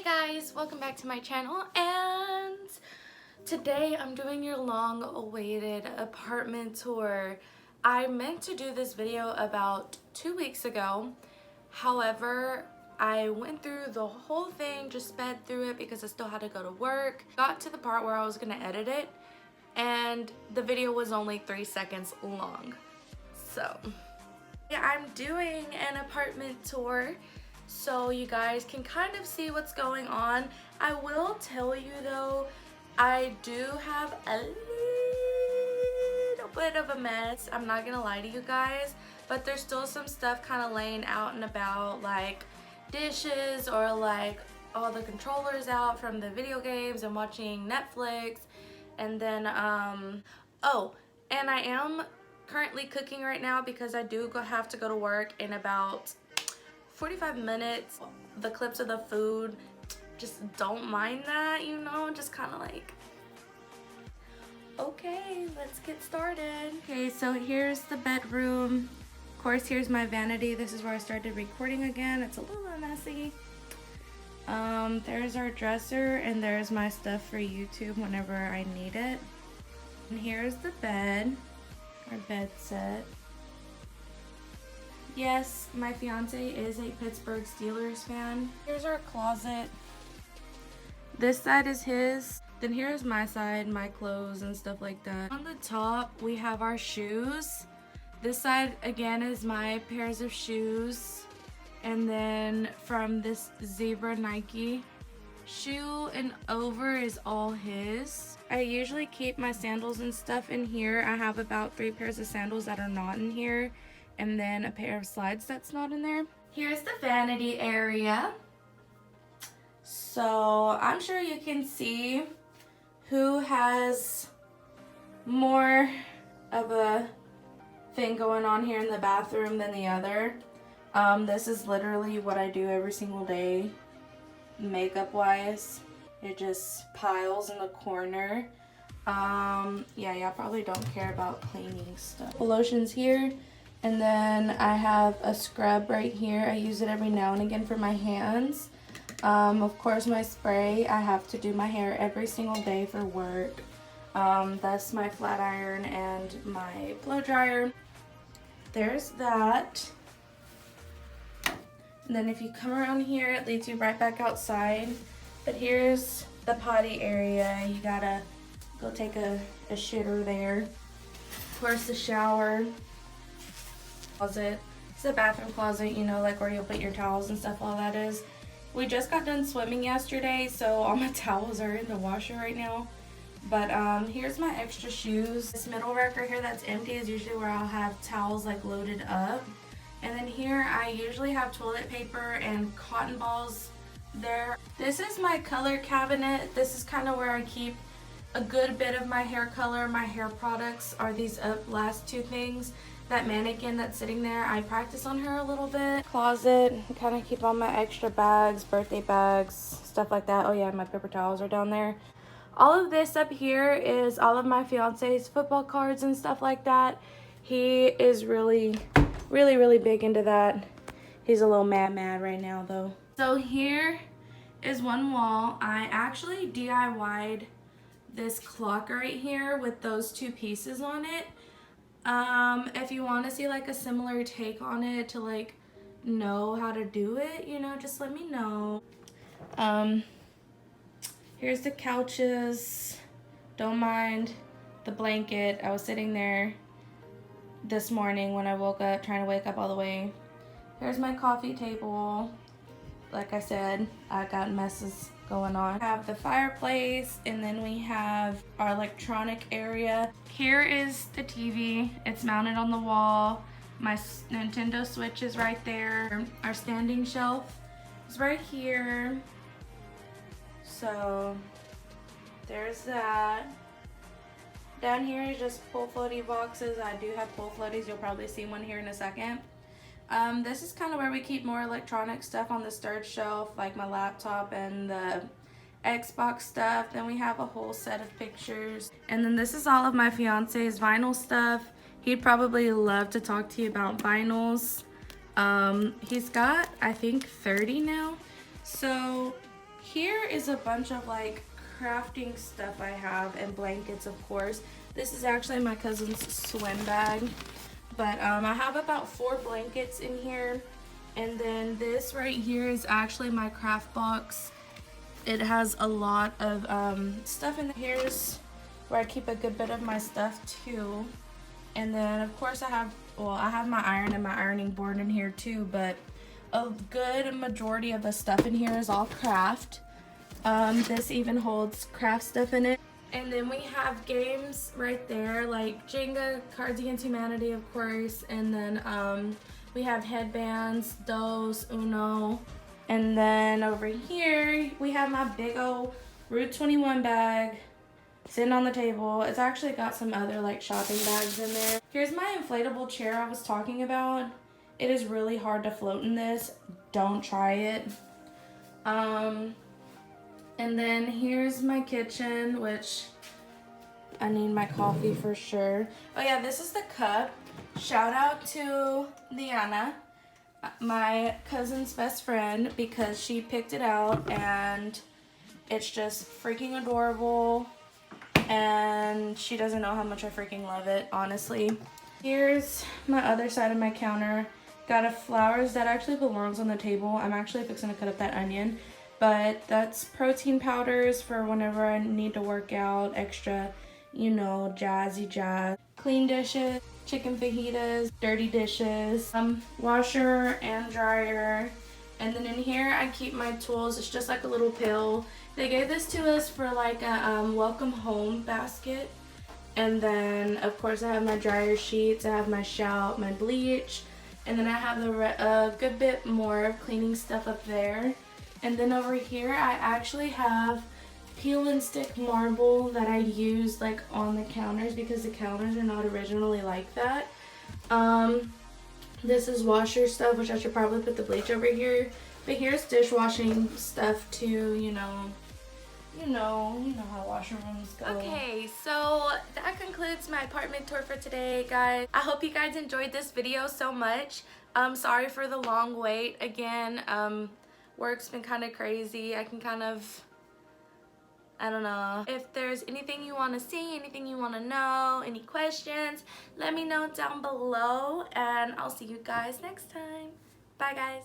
Guys, welcome back to my channel, and today I'm doing your long-awaited apartment tour. I meant to do this video about 2 weeks ago. However, I went through the whole thing, just sped through it because I still had to go to work. Got to the part where I was gonna edit it, and the video was only 3 seconds long. So yeah, I'm doing an apartment tour so you guys can kind of see what's going on. I will tell you though, I do have a little bit of a mess. I'm not gonna lie to you guys, but there's still some stuff kind of laying out and about, like dishes or like all the controllers out from the video games and watching Netflix. And then oh, and I am currently cooking right now because I do have to go to work in about 45 minutes. The clips of the food, just don't mind that, you know, just kind of like, okay, let's get started. Okay, so here's the bedroom. Of course, here's my vanity. This is where I started recording again. It's a little messy. There's our dresser, and there's my stuff for YouTube whenever I need it. And here's the bed, our bed set. Yes, my fiance is a Pittsburgh Steelers fan. Here's our closet. This side is his. Then here's my side, my clothes and stuff like that. On the top, we have our shoes. This side, again, is my pairs of shoes. And then from this zebra Nike shoe and over is all his. I usually keep my sandals and stuff in here. I have about 3 pairs of sandals that are not in here, and then a pair of slides that's not in there. Here's the vanity area. So I'm sure you can see who has more of a thing going on here in the bathroom than the other. This is literally what I do every single day, makeup wise. It just piles in the corner. Yeah, y'all probably don't care about cleaning stuff. Lotion's here. And then I have a scrub right here. I use it every now and again for my hands. Of course, my spray. I have to do my hair every single day for work. That's my flat iron and my blow dryer. There's that. And then if you come around here, it leads you right back outside. But here's the potty area. You gotta go take a shitter there. Of course, the shower. Closet. It's a bathroom closet, you know, like where you'll put your towels and stuff. All that is. We just got done swimming yesterday, so all my towels are in the washer right now. But here's my extra shoes. This middle rack right here that's empty is usually where I'll have towels like loaded up. And then here I usually have toilet paper and cotton balls there. This is my color cabinet. This is kind of where I keep a good bit of my hair color. My hair products are these last 2 things. That mannequin that's sitting there, I practice on her a little bit. Closet, kind of keep all my extra bags, birthday bags, stuff like that. Oh yeah, my paper towels are down there. All of this up here is all of my fiance's football cards and stuff like that. He is really big into that. He's a little mad right now though. So here is one wall. I actually DIY'd this clock right here with those 2 pieces on it. If you want to see like a similar take on it to like know how to do it, you know, just let me know. Here's the couches. Don't mind the blanket. I was sitting there this morning when I woke up, trying to wake up all the way. Here's my coffee table. Like I said, I got messes going on. I have the fireplace, and then we have our electronic area. Here is the TV. It's mounted on the wall. My Nintendo Switch is right there. Our standing shelf is right here. So there's that. Down here is just pull floaty boxes. I do have pull floaties. You'll probably see one here in a second. This is kind of where we keep more electronic stuff on this 3rd shelf, like my laptop and the Xbox stuff. Then we have a whole set of pictures. And then this is all of my fiance's vinyl stuff. He'd probably love to talk to you about vinyls. He's got, I think, 30 now. So Here is a bunch of like crafting stuff I have, and blankets, of course. This is actually my cousin's swim bag, but I have about 4 blankets in here. And then this right here is actually my craft box. It has a lot of stuff in there. Here's where I keep a good bit of my stuff too. And then of course I have my iron and my ironing board in here too, but a good majority of the stuff in here is all craft. This even holds craft stuff in it. And then we have games right there, like Jenga, Cards Against Humanity, of course. And then we have headbands, dos, Uno. And then over here, we have my big old Route 21 bag sitting on the table. It's actually got some other like shopping bags in there. Here's my inflatable chair I was talking about. It is really hard to float in this. Don't try it. And then here's my kitchen, which I need my coffee for sure. Oh yeah, this is the cup. Shout out to Liana, my cousin's best friend, because she picked it out and it's just freaking adorable. And she doesn't know how much I freaking love it, honestly. Here's my other side of my counter. Got a flowers that actually belongs on the table. I'm actually fixing to cut up that onion. But that's protein powders for whenever I need to work out, extra, you know, jazzy jazz. Clean dishes, chicken fajitas, dirty dishes, washer and dryer. And then in here I keep my tools. It's just like a little pill. They gave this to us for like a welcome home basket. And then of course I have my dryer sheets, I have my shout, my bleach, and then I have a good bit more of cleaning stuff up there. And then over here I actually have peel and stick marble that I use like on the counters because the counters are not originally like that. This is washer stuff, which I should probably put the bleach over here. But here's dishwashing stuff too, you know how washrooms go. Okay, so that concludes my apartment tour for today, guys. I hope you guys enjoyed this video so much. Sorry for the long wait. Again, work's been kind of crazy. I don't know. If there's anything you want to see, anything you want to know, any questions, let me know down below, and I'll see you guys next time. Bye, guys.